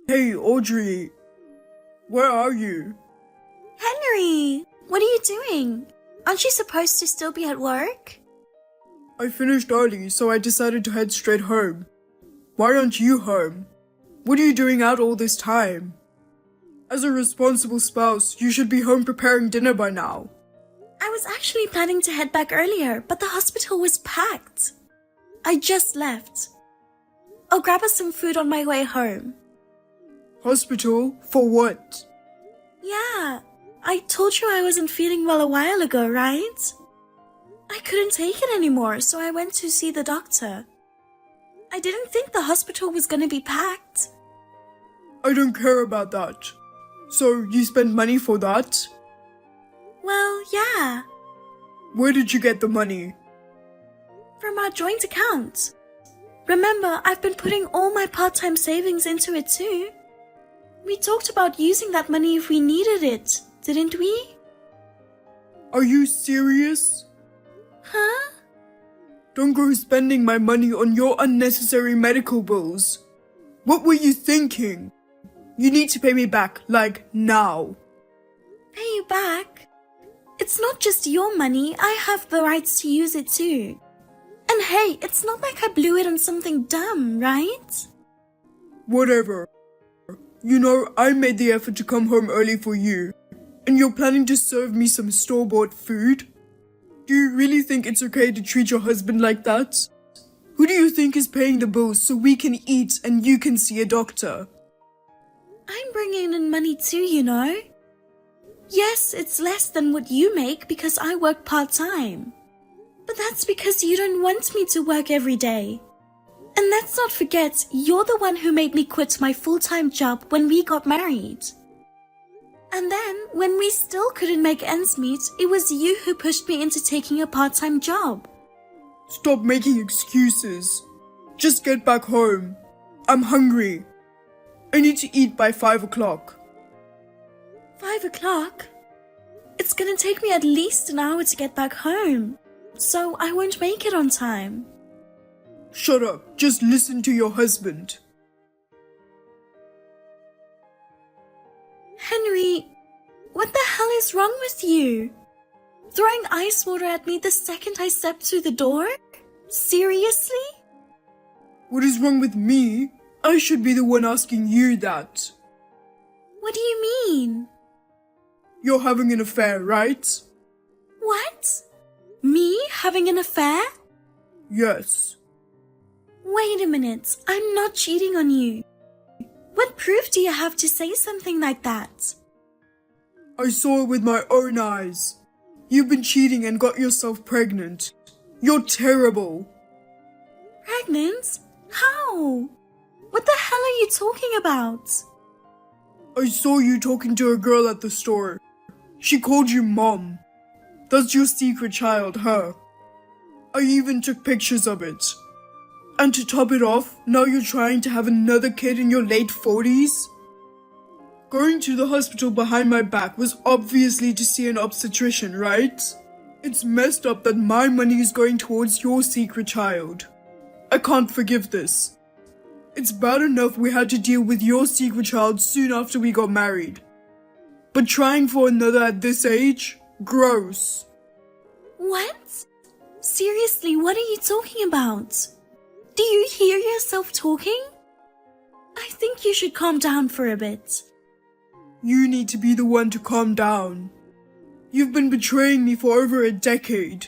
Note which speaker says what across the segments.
Speaker 1: Hey, Audrey. Where are you?
Speaker 2: Henry, what are you doing? Aren't you supposed to still be at work?
Speaker 1: I finished early, so I decided to head straight home. Why aren't you home? What are you doing out all this time? As a responsible spouse, you should be home preparing dinner by now.
Speaker 2: I was actually planning to head back earlier, but the hospital was packed. I just left. I'll grab us some food on my way home.
Speaker 1: Hospital? For what?
Speaker 2: Yeah, I told you I wasn't feeling well a while ago, right? I couldn't take it anymore, so I went to see the doctor. I didn't think the hospital was gonna be packed.
Speaker 1: I don't care about that. So, you spent money for that?
Speaker 2: Well, yeah,
Speaker 1: Where did you get the money?
Speaker 2: from our joint account. Remember, I've been putting all my part-time savings into it too. We talked about using that money if we needed it, didn't we?
Speaker 1: Are you serious?
Speaker 2: Huh?
Speaker 1: Don't go spending my money on your unnecessary medical bills. What were you thinking? You need to pay me back, like, now.
Speaker 2: Pay you back? It's not just your money, I have the rights to use it too. And hey, it's not like I blew it on something dumb, right?
Speaker 1: Whatever. You know, I made the effort to come home early for you, and you're planning to serve me some store-bought food? Do you really think it's okay to treat your husband like that? Who do you think is paying the bills so we can eat and you can see a doctor?
Speaker 2: I'm bringing in money too, you know. Yes, it's less than what you make because I work part-time. But that's because you don't want me to work every day. And let's not forget, you're the one who made me quit my full-time job when we got married. And then, when we still couldn't make ends meet, it was you who pushed me into taking a part-time job.
Speaker 1: Stop making excuses. Just get back home. I'm hungry. I need to eat by 5 o'clock.
Speaker 2: 5 o'clock? It's gonna take me at least an hour to get back home, so I won't make it on time.
Speaker 1: Shut up. Just listen to your husband.
Speaker 2: Henry, what the hell is wrong with you? Throwing ice water at me the second I stepped through the door? Seriously?
Speaker 1: What is wrong with me? I should be the one asking you that.
Speaker 2: What do you mean?
Speaker 1: You're having an affair, right?
Speaker 2: What? Me having an affair?
Speaker 1: Yes.
Speaker 2: Wait a minute, I'm not cheating on you. What proof do you have to say something like that?
Speaker 1: I saw it with my own eyes. You've been cheating and got yourself pregnant. You're terrible.
Speaker 2: Pregnant? How? What the hell are you talking about?
Speaker 1: I saw you talking to a girl at the store. She called you mom. That's your secret child, huh? I even took pictures of it. And to top it off, now you're trying to have another kid in your late 40s? Going to the hospital behind my back was obviously to see an obstetrician, right? It's messed up that my money is going towards your secret child. I can't forgive this. It's bad enough we had to deal with your secret child soon after we got married. But trying for another at this age? Gross.
Speaker 2: What? Seriously, what are you talking about? Do you hear yourself talking? I think you should calm down for a bit.
Speaker 1: You need to be the one to calm down. You've been betraying me for over a decade.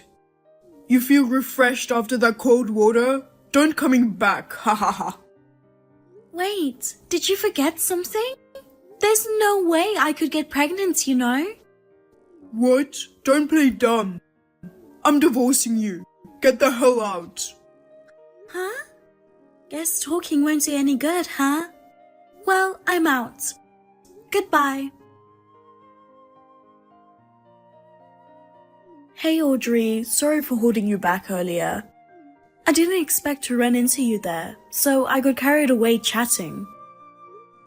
Speaker 1: You feel refreshed after that cold water? Don't coming back, ha ha ha.
Speaker 2: Wait, did you forget something? There's no way I could get pregnant, you know?
Speaker 1: What? Don't play dumb. I'm divorcing you. Get the hell out.
Speaker 2: Huh? Guess talking won't do any good, huh? Well, I'm out. Goodbye. Hey Audrey, sorry for holding you back earlier. I didn't expect to run into you there, so I got carried away chatting.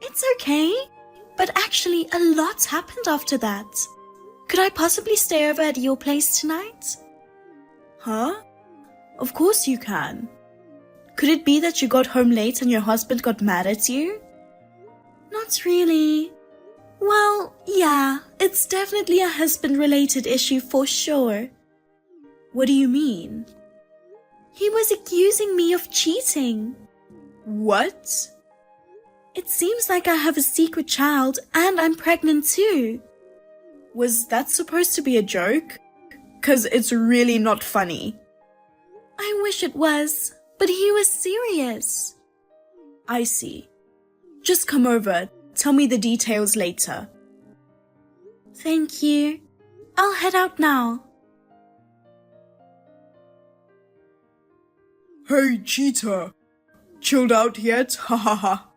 Speaker 2: It's okay, but actually a lot happened after that. Could I possibly stay over at your place tonight? Huh? Of course you can. Could it be that you got home late and your husband got mad at you? Not really. Well, yeah, it's definitely a husband-related issue for sure.
Speaker 3: What do you mean?
Speaker 2: He was accusing me of cheating.
Speaker 3: What?
Speaker 2: It seems like I have a secret child and I'm pregnant too.
Speaker 3: Was that supposed to be a joke? 'Cause it's really not funny.
Speaker 2: I wish it was, but he was serious.
Speaker 3: I see. Just come over. Tell me the details later.
Speaker 2: Thank you. I'll head out now.
Speaker 1: Hey, Cheetah. Chilled out yet? Ha ha ha.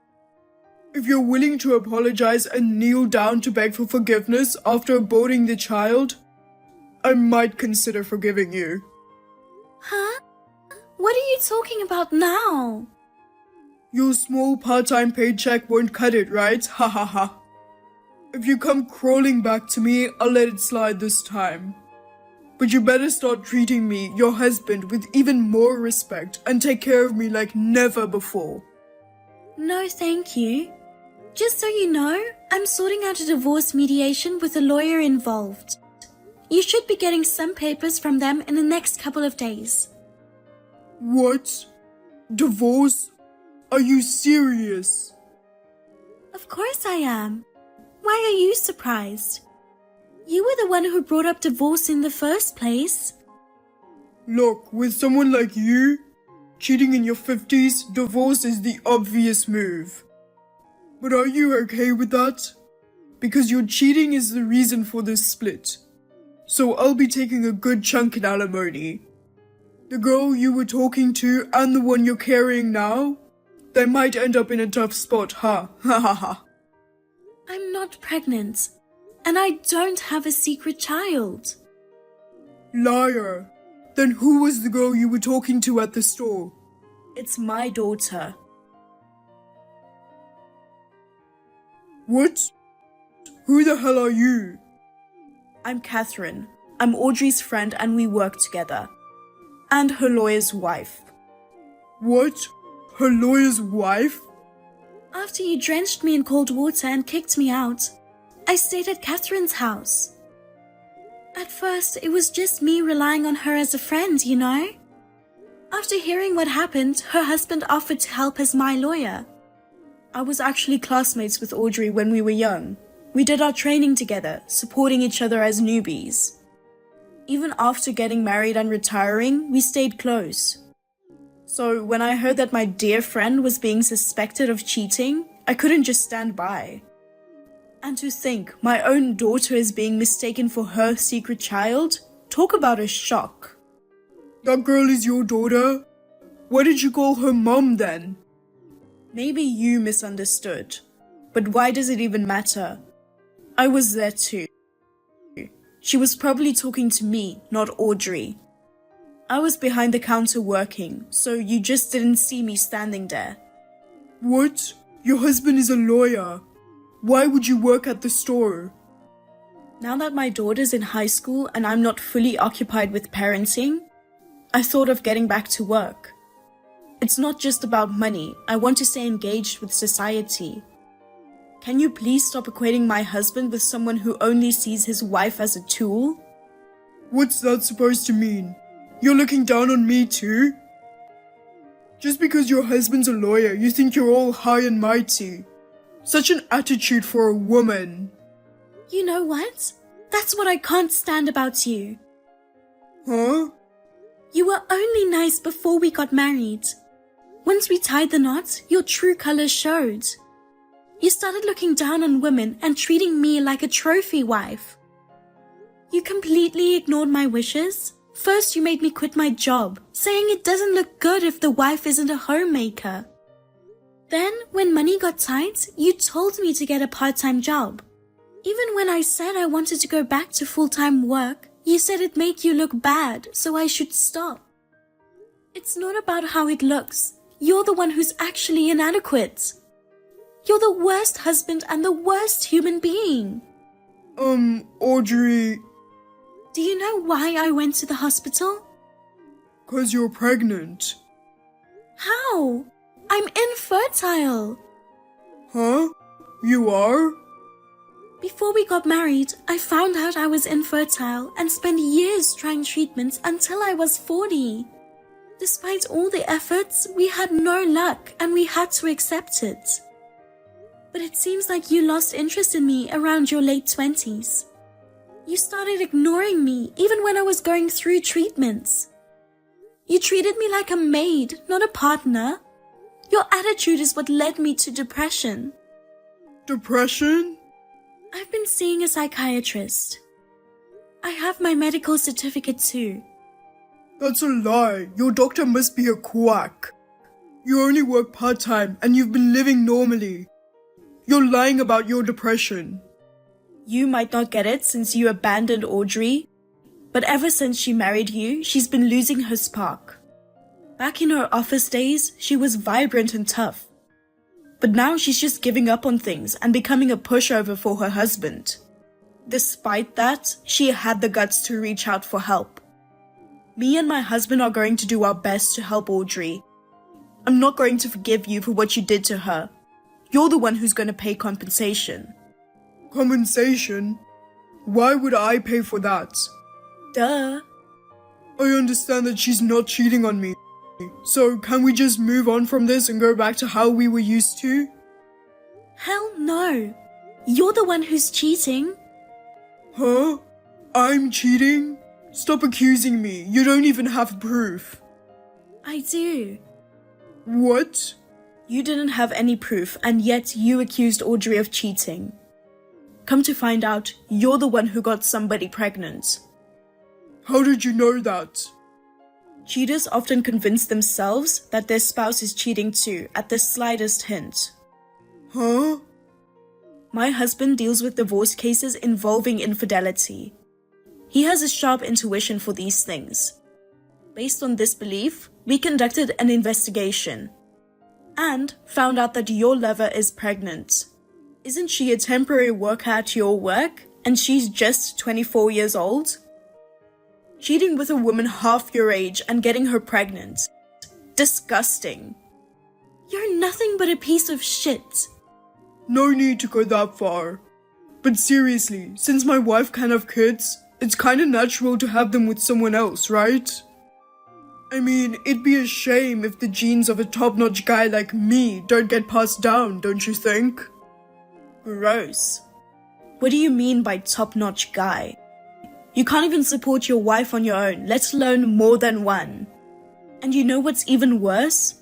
Speaker 1: If you're willing to apologize and kneel down to beg for forgiveness after aborting the child, I might consider forgiving you.
Speaker 2: Huh? What are you talking about now?
Speaker 1: Your small part-time paycheck won't cut it, right? Ha ha ha. If you come crawling back to me, I'll let it slide this time. But you better start treating me, your husband, with even more respect and take care of me like never before.
Speaker 2: No, thank you. Just so you know, I'm sorting out a divorce mediation with a lawyer involved. You should be getting some papers from them in the next couple of days.
Speaker 1: What? Divorce? Are you serious?
Speaker 2: Of course I am. Why are you surprised? You were the one who brought up divorce in the first place.
Speaker 1: Look, with someone like you, cheating in your 50s, divorce is the obvious move. But are you okay with that? Because your cheating is the reason for this split. So I'll be taking a good chunk in alimony. The girl you were talking to and the one you're carrying now, they might end up in a tough spot, huh? Ha ha ha.
Speaker 2: I'm not pregnant, and I don't have a secret child.
Speaker 1: Liar. Then who was the girl you were talking to at the store?
Speaker 3: It's my daughter.
Speaker 1: What? Who the hell are you?
Speaker 3: I'm Catherine. I'm Audrey's friend and we work together. And her lawyer's wife.
Speaker 1: What? Her lawyer's wife?
Speaker 2: After you drenched me in cold water and kicked me out, I stayed at Catherine's house. At first, it was just me relying on her as a friend, you know? After hearing what happened, her husband offered to help as my lawyer.
Speaker 3: I was actually classmates with Audrey when we were young. We did our training together, supporting each other as newbies. Even after getting married and retiring, we stayed close. So when I heard that my dear friend was being suspected of cheating, I couldn't just stand by. And to think my own daughter is being mistaken for her secret child? Talk about a shock.
Speaker 1: That girl is your daughter? Why did you call her mom then?
Speaker 3: Maybe you misunderstood. But why does it even matter? I was there too. She was probably talking to me, not Audrey. I was behind the counter working, so you just didn't see me standing there.
Speaker 1: What? Your husband is a lawyer. Why would you work at the store?
Speaker 3: Now that my daughter's in high school and I'm not fully occupied with parenting, I thought of getting back to work. It's not just about money. I want to stay engaged with society. Can you please stop equating my husband with someone who only sees his wife as a tool?
Speaker 1: What's that supposed to mean? You're looking down on me too? Just because your husband's a lawyer, you think you're all high and mighty. Such an attitude for a woman.
Speaker 2: You know what? That's what I can't stand about you.
Speaker 1: Huh?
Speaker 2: You were only nice before we got married. Once we tied the knot, your true colors showed. You started looking down on women and treating me like a trophy wife. You completely ignored my wishes. First, you made me quit my job, saying it doesn't look good if the wife isn't a homemaker. Then, when money got tight, you told me to get a part-time job. Even when I said I wanted to go back to full-time work, you said it'd make you look bad, so I should stop. It's not about how it looks. You're the one who's actually inadequate. You're the worst husband and the worst human being.
Speaker 1: Audrey...
Speaker 2: Do you know why I went to the hospital?
Speaker 1: 'Cause you're pregnant.
Speaker 2: How? I'm infertile.
Speaker 1: Huh? You are?
Speaker 2: Before we got married, I found out I was infertile and spent years trying treatments until I was 40. Despite all the efforts, we had no luck and we had to accept it. But it seems like you lost interest in me around your late 20s. You started ignoring me even when I was going through treatments. You treated me like a maid, not a partner. Your attitude is what led me to depression.
Speaker 1: Depression?
Speaker 2: I've been seeing a psychiatrist. I have my medical certificate too.
Speaker 1: That's a lie. Your doctor must be a quack. You only work part-time and you've been living normally. You're lying about your depression.
Speaker 3: You might not get it since you abandoned Audrey, but ever since she married you, she's been losing her spark. Back in her office days, she was vibrant and tough. But now she's just giving up on things and becoming a pushover for her husband. Despite that, she had the guts to reach out for help. Me and my husband are going to do our best to help Audrey. I'm not going to forgive you for what you did to her. You're the one who's going to pay compensation.
Speaker 1: Compensation? Why would I pay for that?
Speaker 3: Duh.
Speaker 1: I understand that she's not cheating on me. So can we just move on from this and go back to how we were used to?
Speaker 2: Hell no. You're the one who's cheating.
Speaker 1: Huh? I'm cheating? Stop accusing me. You don't even have proof.
Speaker 2: I do.
Speaker 1: What?
Speaker 3: You didn't have any proof, and yet you accused Audrey of cheating. Come to find out, you're the one who got somebody pregnant.
Speaker 1: How did you know that?
Speaker 3: Cheaters often convince themselves that their spouse is cheating too at the slightest hint.
Speaker 1: Huh?
Speaker 3: My husband deals with divorce cases involving infidelity. He has a sharp intuition for these things. Based on this belief, we conducted an investigation and found out that your lover is pregnant. Isn't she a temporary worker at your work and she's just 24 years old? Cheating with a woman half your age and getting her pregnant. Disgusting.
Speaker 2: You're nothing but a piece of shit.
Speaker 1: No need to go that far. But seriously, since my wife can't have kids, it's kinda natural to have them with someone else, right? I mean, it'd be a shame if the genes of a top-notch guy like me don't get passed down, don't you think?
Speaker 3: Gross. What do you mean by top-notch guy? You can't even support your wife on your own, let alone more than one. And you know what's even worse?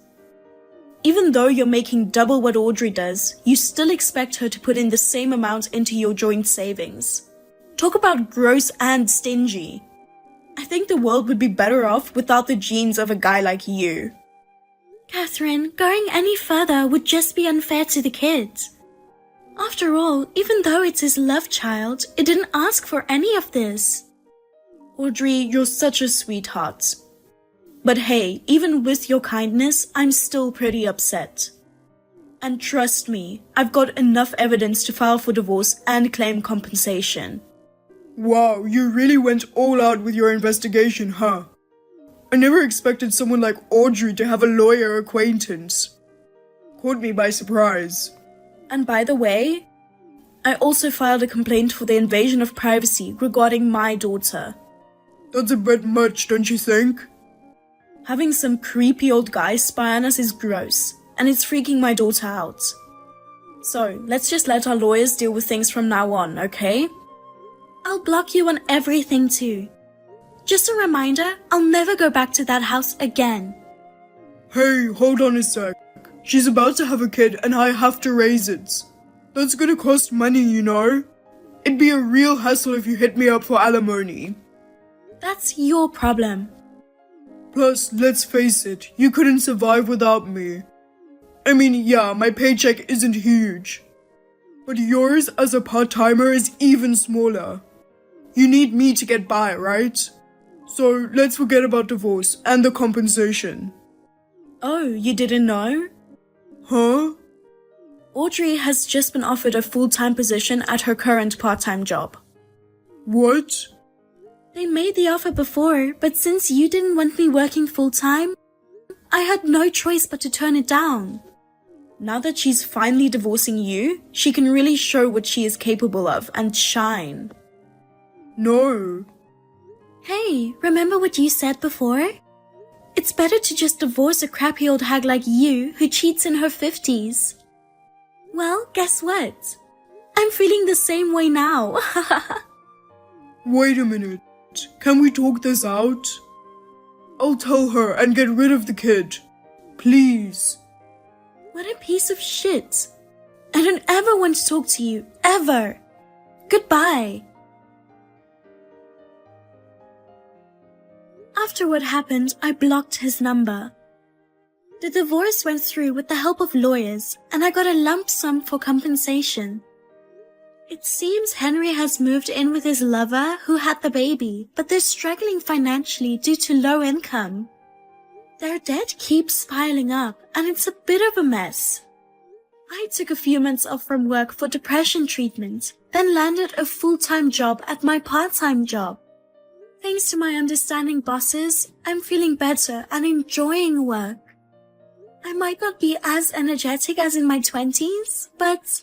Speaker 3: Even though you're making double what Audrey does, you still expect her to put in the same amount into your joint savings. Talk about gross and stingy. I think the world would be better off without the genes of a guy like you.
Speaker 2: Catherine, going any further would just be unfair to the kids. After all, even though it's his love child, it didn't ask for any of this.
Speaker 3: Audrey, you're such a sweetheart. But hey, even with your kindness, I'm still pretty upset. And trust me, I've got enough evidence to file for divorce and claim compensation.
Speaker 1: Wow, you really went all out with your investigation, huh? I never expected someone like Audrey to have a lawyer acquaintance. Caught me by surprise.
Speaker 3: And by the way, I also filed a complaint for the invasion of privacy regarding my daughter.
Speaker 1: That's a bit much, don't you think?
Speaker 3: Having some creepy old guy spy on us is gross, and it's freaking my daughter out. So, let's just let our lawyers deal with things from now on, okay?
Speaker 2: I'll block you on everything too. Just a reminder, I'll never go back to that house again.
Speaker 1: Hey, hold on a sec. She's about to have a kid and I have to raise it. That's gonna cost money, you know? It'd be a real hassle if you hit me up for alimony.
Speaker 2: That's your problem.
Speaker 1: Plus, let's face it, you couldn't survive without me. I mean, yeah, my paycheck isn't huge. But yours as a part-timer is even smaller. You need me to get by, right? So let's forget about divorce and the compensation.
Speaker 3: Oh, you didn't know?
Speaker 1: Huh?
Speaker 3: Audrey has just been offered a full-time position at her current part-time job.
Speaker 1: What?
Speaker 2: They made the offer before, but since you didn't want me working full-time, I had no choice but to turn it down.
Speaker 3: Now that she's finally divorcing you, she can really show what she is capable of and shine.
Speaker 1: No.
Speaker 2: Hey, remember what you said before? It's better to just divorce a crappy old hag like you who cheats in her 50s. Well, guess what? I'm feeling the same way now.
Speaker 1: Wait a minute. Can we talk this out? I'll tell her and get rid of the kid. Please.
Speaker 2: What a piece of shit. I don't ever want to talk to you, ever. Goodbye. After what happened, I blocked his number. The divorce went through with the help of lawyers, and I got a lump sum for compensation. It seems Henry has moved in with his lover who had the baby, but they're struggling financially due to low income. Their debt keeps piling up, and it's a bit of a mess. I took a few months off from work for depression treatment, then landed a full-time job at my part-time job. Thanks to my understanding bosses, I'm feeling better and enjoying work. I might not be as energetic as in my 20s, but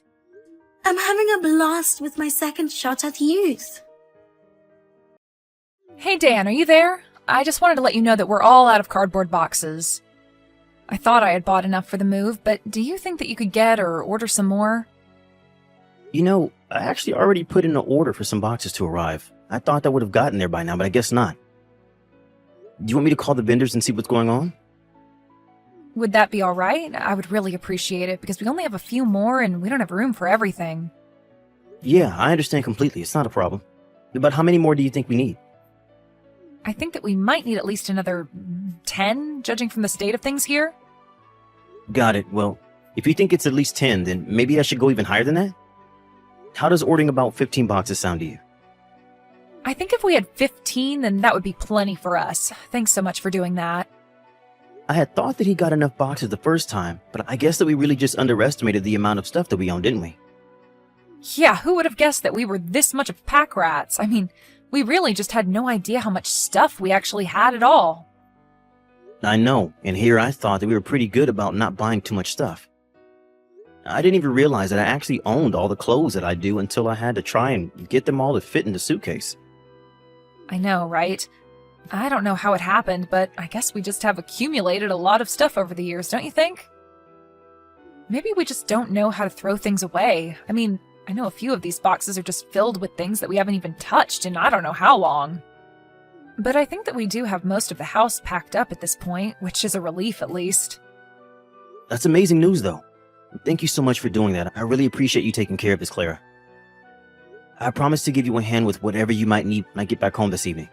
Speaker 2: I'm having a blast with my second shot at youth.
Speaker 4: Hey Dan, are you there? I just wanted to let you know that we're all out of cardboard boxes. I thought I had bought enough for the move, but do you think that you could get or order some more?
Speaker 5: You know, I actually already put in an order for some boxes to arrive. I thought that would have gotten there by now, but I guess not. Do you want me to call the vendors and see what's going on?
Speaker 4: Would that be all right? I would really appreciate it because we only have a few more and we don't have room for everything.
Speaker 5: Yeah, I understand completely. It's not a problem. But how many more do you think we need?
Speaker 4: I think that we might need at least another 10, judging from the state of things here.
Speaker 5: Got it. Well, if you think it's at least 10, then maybe I should go even higher than that? How does ordering about 15 boxes sound to you?
Speaker 4: I think if we had 15, then that would be plenty for us. Thanks so much for doing that.
Speaker 5: I had thought that he got enough boxes the first time, but I guess that we really just underestimated the amount of stuff that we own, didn't we?
Speaker 4: Yeah, who would have guessed that we were this much of pack rats? I mean, we really just had no idea how much stuff we actually had at all.
Speaker 5: I know, and here I thought that we were pretty good about not buying too much stuff. I didn't even realize that I actually owned all the clothes that I do until I had to try and get them all to fit in the suitcase.
Speaker 4: I know, right? I don't know how it happened, but I guess we just have accumulated a lot of stuff over the years, don't you think? Maybe we just don't know how to throw things away. I mean, I know a few of these boxes are just filled with things that we haven't even touched in I don't know how long. But I think that we do have most of the house packed up at this point, which is a relief at least.
Speaker 5: That's amazing news, though. Thank you so much for doing that. I really appreciate you taking care of this, Clara. I promise to give you a hand with whatever you might need when I get back home this evening.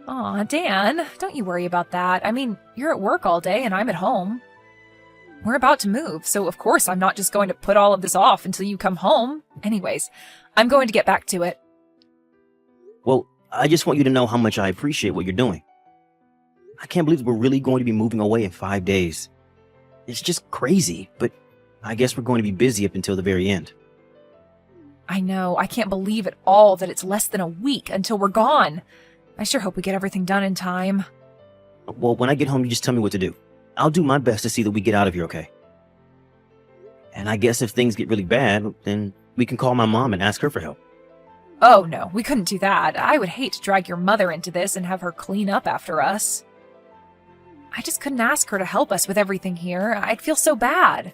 Speaker 4: Aw, Dan, don't you worry about that. I mean, you're at work all day and I'm at home. We're about to move, so of course I'm not just going to put all of this off until you come home. Anyways, I'm going to get back to it.
Speaker 5: Well, I just want you to know how much I appreciate what you're doing. I can't believe we're really going to be moving away in 5 days. It's just crazy, but I guess we're going to be busy up until the very end.
Speaker 4: I know, I can't believe at all that it's less than a week until we're gone. I sure hope we get everything done in time.
Speaker 5: Well, when I get home, you just tell me what to do. I'll do my best to see that we get out of here, okay? And I guess if things get really bad, then we can call my mom and ask her for help.
Speaker 4: Oh no, we couldn't do that. I would hate to drag your mother into this and have her clean up after us. I just couldn't ask her to help us with everything here. I'd feel so bad.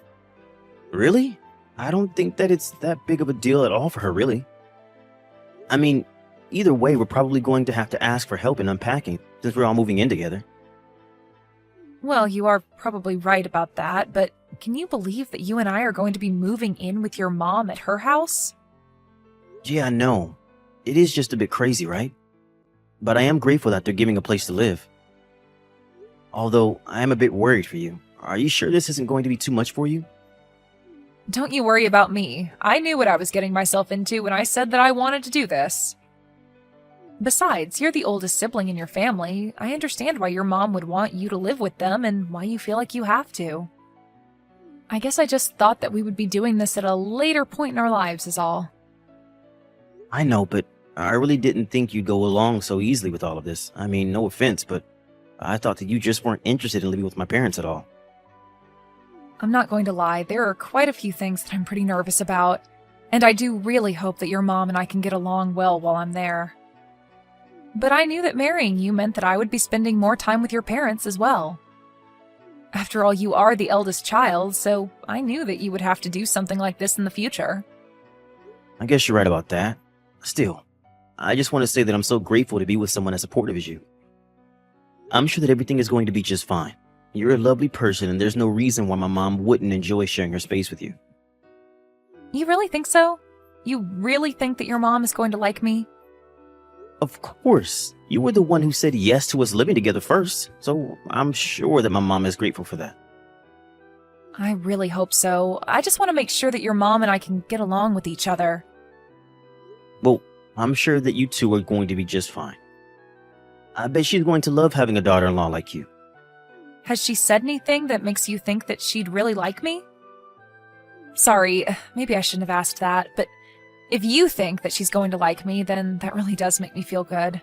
Speaker 5: Really? I don't think that it's that big of a deal at all for her, really. I mean, either way, we're probably going to have to ask for help in unpacking, since we're all moving in together.
Speaker 4: Well, you are probably right about that, but can you believe that you and I are going to be moving in with your mom at her house?
Speaker 5: Yeah, I know. It is just a bit crazy, right? But I am grateful that they're giving a place to live. Although, I am a bit worried for you. Are you sure this isn't going to be too much for you?
Speaker 4: Don't you worry about me. I knew what I was getting myself into when I said that I wanted to do this. Besides, you're the oldest sibling in your family. I understand why your mom would want you to live with them and why you feel like you have to. I guess I just thought that we would be doing this at a later point in our lives is all.
Speaker 5: I know, but I really didn't think you'd go along so easily with all of this. I mean, no offense, but I thought that you just weren't interested in living with my parents at all.
Speaker 4: I'm not going to lie, there are quite a few things that I'm pretty nervous about, and I do really hope that your mom and I can get along well while I'm there. But I knew that marrying you meant that I would be spending more time with your parents as well. After all, you are the eldest child, so I knew that you would have to do something like this in the future.
Speaker 5: I guess you're right about that. Still, I just want to say that I'm so grateful to be with someone as supportive as you. I'm sure that everything is going to be just fine. You're a lovely person, and there's no reason why my mom wouldn't enjoy sharing her space with you.
Speaker 4: You really think so? You really think that your mom is going to like me?
Speaker 5: Of course. You were the one who said yes to us living together first, so I'm sure that my mom is grateful for that.
Speaker 4: I really hope so. I just want to make sure that your mom and I can get along with each other.
Speaker 5: Well, I'm sure that you two are going to be just fine. I bet she's going to love having a daughter-in-law like you.
Speaker 4: Has she said anything that makes you think that she'd really like me? Sorry, maybe I shouldn't have asked that, but if you think that she's going to like me, then that really does make me feel good.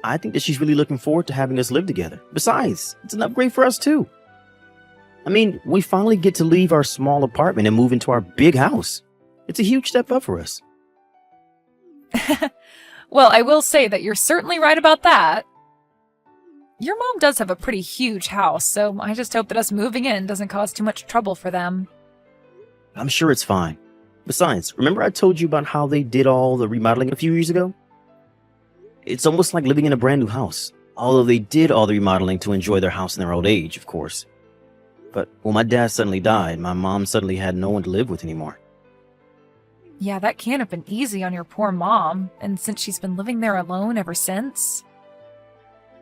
Speaker 5: I think that she's really looking forward to having us live together. Besides, it's an upgrade for us too. I mean, we finally get to leave our small apartment and move into our big house. It's a huge step up for us.
Speaker 4: Well, I will say that you're certainly right about that. Your mom does have a pretty huge house, so I just hope that us moving in doesn't cause too much trouble for them.
Speaker 5: I'm sure it's fine. Besides, remember I told you about how they did all the remodeling a few years ago? It's almost like living in a brand new house, although they did all the remodeling to enjoy their house in their old age, of course. But when my dad suddenly died, my mom suddenly had no one to live with anymore.
Speaker 4: Yeah, that can't have been easy on your poor mom, and since she's been living there alone ever since.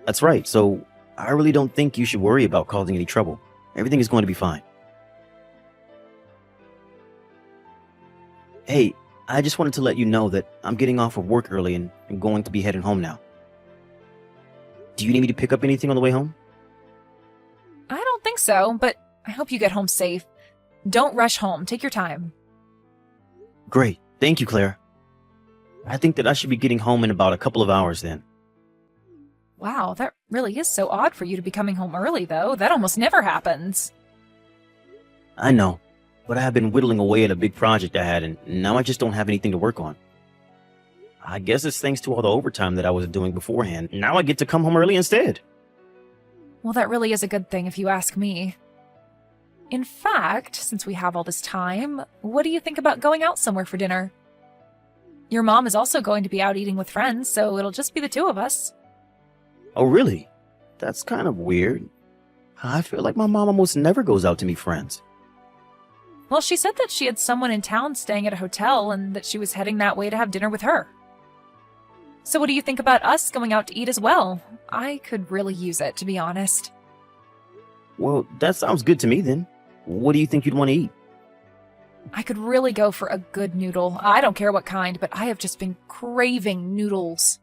Speaker 5: That's right, so I really don't think you should worry about causing any trouble. Everything is going to be fine. Hey, I just wanted to let you know that I'm getting off of work early and I'm going to be heading home now. Do you need me to pick up anything on the way home?
Speaker 4: I don't think so, but I hope you get home safe. Don't rush home. Take your time.
Speaker 5: Great. Thank you, Claire. I think that I should be getting home in about a couple of hours then.
Speaker 4: Wow, that really is so odd for you to be coming home early, though. That almost never happens.
Speaker 5: I know, but I have been whittling away at a big project I had, and now I just don't have anything to work on. I guess it's thanks to all the overtime that I was doing beforehand. Now I get to come home early instead.
Speaker 4: Well, that really is a good thing if you ask me. In fact, since we have all this time, what do you think about going out somewhere for dinner? Your mom is also going to be out eating with friends, so it'll just be the two of us.
Speaker 5: Oh, really? That's kind of weird. I feel like my mom almost never goes out to meet friends.
Speaker 4: Well, she said that she had someone in town staying at a hotel and that she was heading that way to have dinner with her. So what do you think about us going out to eat as well? I could really use it, to be honest.
Speaker 5: Well, that sounds good to me then. What do you think you'd want to eat?
Speaker 4: I could really go for a good noodle. I don't care what kind, but I have just been craving noodles.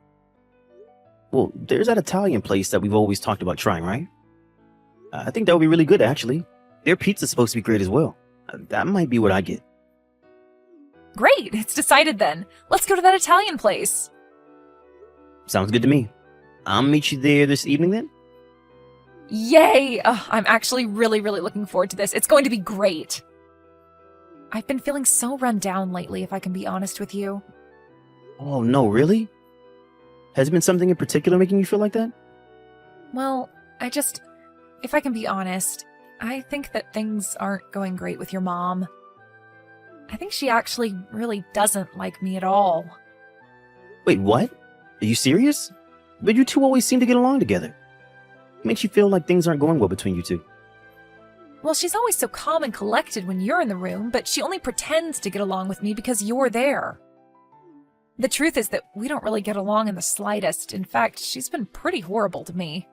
Speaker 5: Well, there's that Italian place that we've always talked about trying, right? I think that would be really good, actually. Their pizza's supposed to be great as well. That might be what I get.
Speaker 4: Great, it's decided then. Let's go to that Italian place.
Speaker 5: Sounds good to me. I'll meet you there this evening then?
Speaker 4: Yay! I'm actually really looking forward to this. It's going to be great. I've been feeling so run down lately, if I can be honest with you.
Speaker 5: Oh, no, really? Has it been something in particular making you feel like that?
Speaker 4: Well, if I can be honest, I think that things aren't going great with your mom. I think she actually really doesn't like me at all.
Speaker 5: Wait, what? Are you serious? But you two always seem to get along together. It makes you feel like things aren't going well between you two.
Speaker 4: Well, she's always so calm and collected when you're in the room, but she only pretends to get along with me because you're there. The truth is that we don't really get along in the slightest. In fact, she's been pretty horrible to me.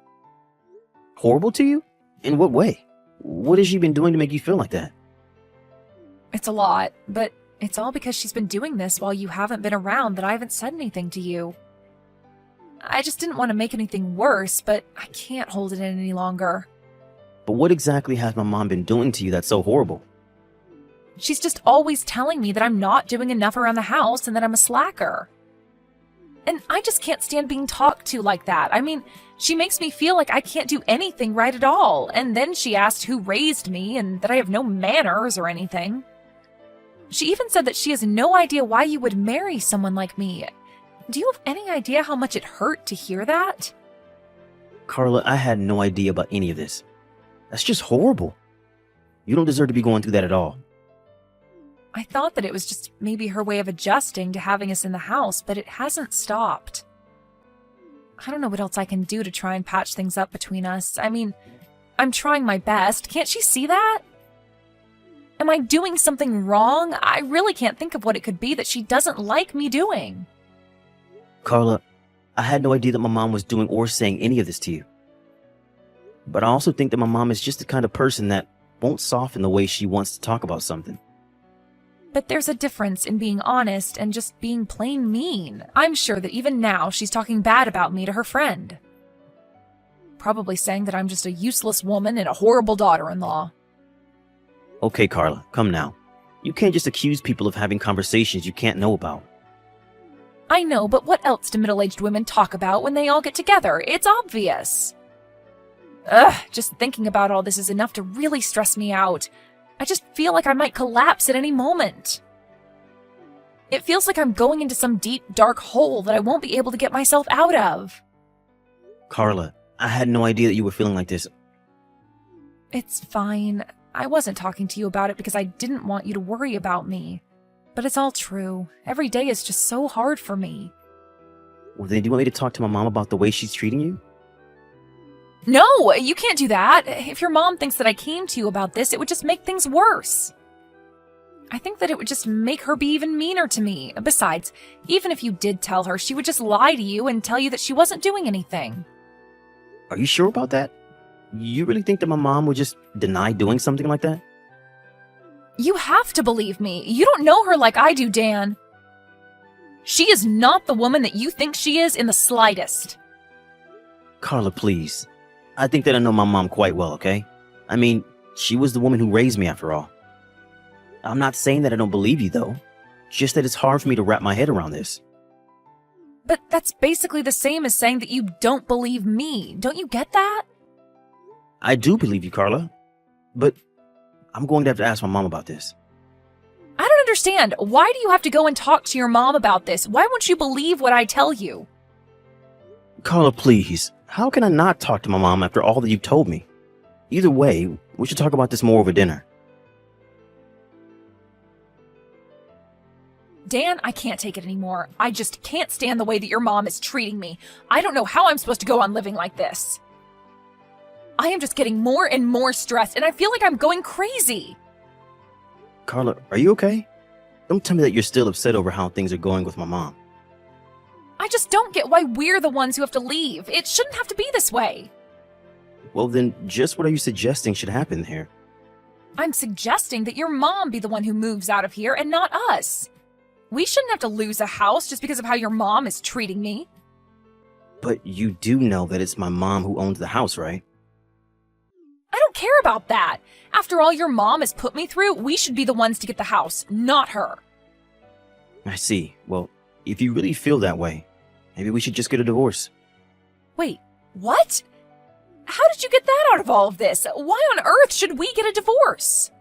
Speaker 5: Horrible to you? In what way? What has she been doing to make you feel like that?
Speaker 4: It's a lot, but it's all because she's been doing this while you haven't been around that I haven't said anything to you. I just didn't want to make anything worse, but I can't hold it in any longer.
Speaker 5: But what exactly has my mom been doing to you that's so horrible?
Speaker 4: She's just always telling me that I'm not doing enough around the house and that I'm a slacker. And I just can't stand being talked to like that. I mean, she makes me feel like I can't do anything right at all. And then she asked who raised me and that I have no manners or anything. She even said that she has no idea why you would marry someone like me. Do you have any idea how much it hurt to hear that?
Speaker 5: Carla, I had no idea about any of this. That's just horrible. You don't deserve to be going through that at all.
Speaker 4: I thought that it was just maybe her way of adjusting to having us in the house, but it hasn't stopped. I don't know what else I can do to try and patch things up between us. I mean, I'm trying my best. Can't she see that? Am I doing something wrong? I really can't think of what it could be that she doesn't like me doing.
Speaker 5: Carla, I had no idea that my mom was doing or saying any of this to you. But I also think that my mom is just the kind of person that won't soften the way she wants to talk about something.
Speaker 4: But there's a difference in being honest and just being plain mean. I'm sure that even now she's talking bad about me to her friend. Probably saying that I'm just a useless woman and a horrible daughter-in-law.
Speaker 5: Okay, Carla, come now. You can't just accuse people of having conversations you can't know about.
Speaker 4: I know, but what else do middle-aged women talk about when they all get together? It's obvious. Ugh, just thinking about all this is enough to really stress me out. I just feel like I might collapse at any moment. It feels like I'm going into some deep, dark hole that I won't be able to get myself out of.
Speaker 5: Carla, I had no idea that you were feeling like this.
Speaker 4: It's fine. I wasn't talking to you about it because I didn't want you to worry about me. But it's all true. Every day is just so hard for me.
Speaker 5: Well, then do you want me to talk to my mom about the way she's treating you?
Speaker 4: No, you can't do that. If your mom thinks that I came to you about this, it would just make things worse. I think that it would just make her be even meaner to me. Besides, even if you did tell her, she would just lie to you and tell you that she wasn't doing anything.
Speaker 5: Are you sure about that? You really think that my mom would just deny doing something like that?
Speaker 4: You have to believe me. You don't know her like I do, Dan. She is not the woman that you think she is in the slightest.
Speaker 5: Carla, please. I think that I know my mom quite well, okay? I mean, she was the woman who raised me after all. I'm not saying that I don't believe you, though. Just that it's hard for me to wrap my head around this.
Speaker 4: But that's basically the same as saying that you don't believe me. Don't you get that?
Speaker 5: I do believe you, Carla. But I'm going to have to ask my mom about this.
Speaker 4: I don't understand. Why do you have to go and talk to your mom about this? Why won't you believe what I tell you?
Speaker 5: Carla, please. How can I not talk to my mom after all that you've told me? Either way, we should talk about this more over dinner.
Speaker 4: Dan, I can't take it anymore. I just can't stand the way that your mom is treating me. I don't know how I'm supposed to go on living like this. I am just getting more and more stressed, and I feel like I'm going crazy.
Speaker 5: Carla, are you okay? Don't tell me that you're still upset over how things are going with my mom.
Speaker 4: I just don't get why we're the ones who have to leave. It shouldn't have to be this way.
Speaker 5: Well, then, just what are you suggesting should happen here?
Speaker 4: I'm suggesting that your mom be the one who moves out of here and not us. We shouldn't have to lose a house just because of how your mom is treating me.
Speaker 5: But you do know that it's my mom who owns the house, right?
Speaker 4: I don't care about that. After all your mom has put me through, we should be the ones to get the house, not her.
Speaker 5: I see. Well, if you really feel that way, maybe we should just get a divorce.
Speaker 4: Wait, what? How did you get that out of all of this? Why on earth should we get a divorce?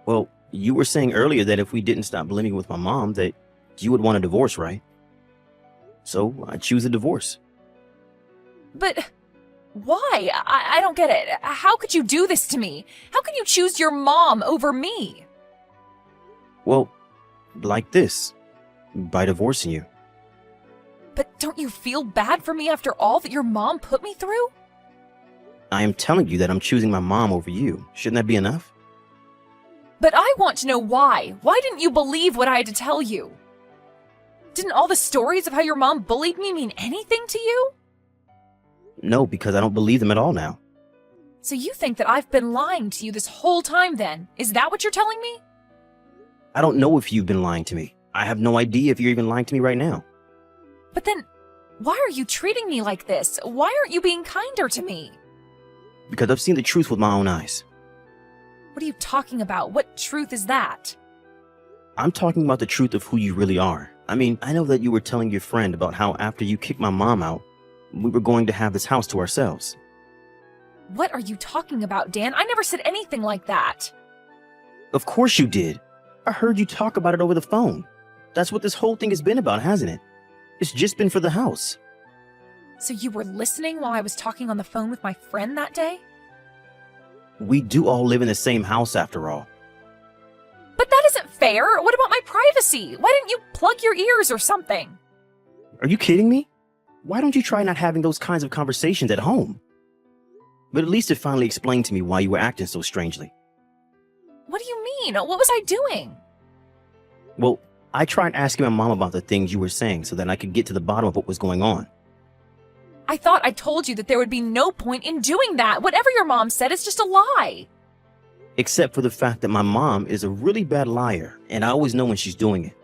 Speaker 5: Well, you were saying earlier that if we didn't stop living with my mom, that you would want a divorce, right? So I choose a divorce.
Speaker 4: But why? I don't get it. How could you do this to me? How can you choose your mom over me?
Speaker 5: Well, like this, by divorcing you.
Speaker 4: But don't you feel bad for me after all that your mom put me through?
Speaker 5: I am telling you that I'm choosing my mom over you. Shouldn't that be enough?
Speaker 4: But I want to know why. Why didn't you believe what I had to tell you? Didn't all the stories of how your mom bullied me mean anything to you?
Speaker 5: No, because I don't believe them at all now.
Speaker 4: So you think that I've been lying to you this whole time then? Is that what you're telling me?
Speaker 5: I don't know if you've been lying to me. I have no idea if you're even lying to me right now.
Speaker 4: But then, why are you treating me like this? Why aren't you being kinder to me?
Speaker 5: Because I've seen the truth with my own eyes.
Speaker 4: What are you talking about? What truth is that?
Speaker 5: I'm talking about the truth of who you really are. I mean, I know that you were telling your friend about how after you kicked my mom out, we were going to have this house to ourselves.
Speaker 4: What are you talking about, Dan? I never said anything like that.
Speaker 5: Of course you did. I heard you talk about it over the phone. That's what this whole thing has been about, hasn't it? It's just been for the house.
Speaker 4: So you were listening while I was talking on the phone with my friend that day?
Speaker 5: We do all live in the same house after all.
Speaker 4: But that isn't fair. What about my privacy? Why didn't you plug your ears or something?
Speaker 5: Are you kidding me? Why don't you try not having those kinds of conversations at home? But at least it finally explained to me why you were acting so strangely.
Speaker 4: What do you mean? What was I doing?
Speaker 5: Well, I tried asking my mom about the things you were saying so that I could get to the bottom of what was going on.
Speaker 4: I thought I told you that there would be no point in doing that. Whatever your mom said is just a lie.
Speaker 5: Except for the fact that my mom is a really bad liar, and I always know when she's doing it.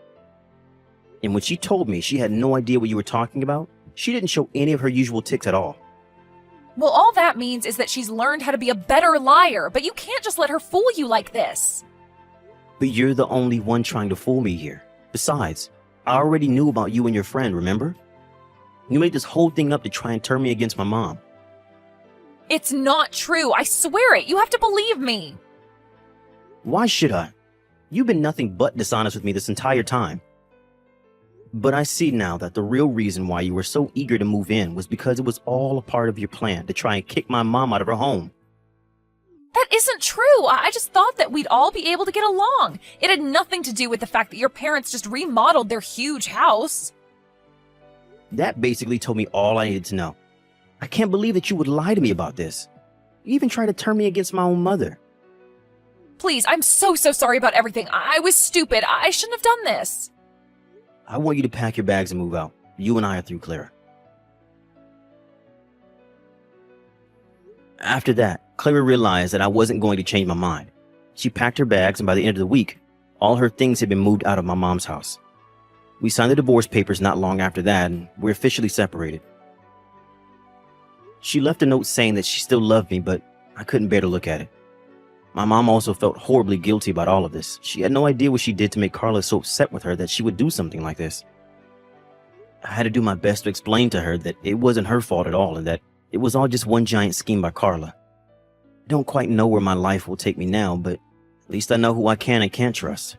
Speaker 5: And when she told me she had no idea what you were talking about, she didn't show any of her usual tics at all.
Speaker 4: Well, all that means is that she's learned how to be a better liar, but you can't just let her fool you like this.
Speaker 5: But you're the only one trying to fool me here. Besides, I already knew about you and your friend, remember? You made this whole thing up to try and turn me against my mom.
Speaker 4: It's not true. I swear it. You have to believe me.
Speaker 5: Why should I? You've been nothing but dishonest with me this entire time. But I see now that the real reason why you were so eager to move in was because it was all a part of your plan to try and kick my mom out of her home.
Speaker 4: That isn't true. I just thought that we'd all be able to get along. It had nothing to do with the fact that your parents just remodeled their huge house.
Speaker 5: That basically told me all I needed to know. I can't believe that you would lie to me about this. You even tried to turn me against my own mother.
Speaker 4: Please, I'm so sorry about everything. I was stupid. I shouldn't have done this.
Speaker 5: I want you to pack your bags and move out. You and I are through, Clara. After that, Clara realized that I wasn't going to change my mind. She packed her bags, and by the end of the week, all her things had been moved out of my mom's house. We signed the divorce papers not long after that, and we're officially separated. She left a note saying that she still loved me, but I couldn't bear to look at it. My mom also felt horribly guilty about all of this. She had no idea what she did to make Carla so upset with her that she would do something like this. I had to do my best to explain to her that it wasn't her fault at all and that it was all just one giant scheme by Carla. I don't quite know where my life will take me now, but at least I know who I can and can't trust.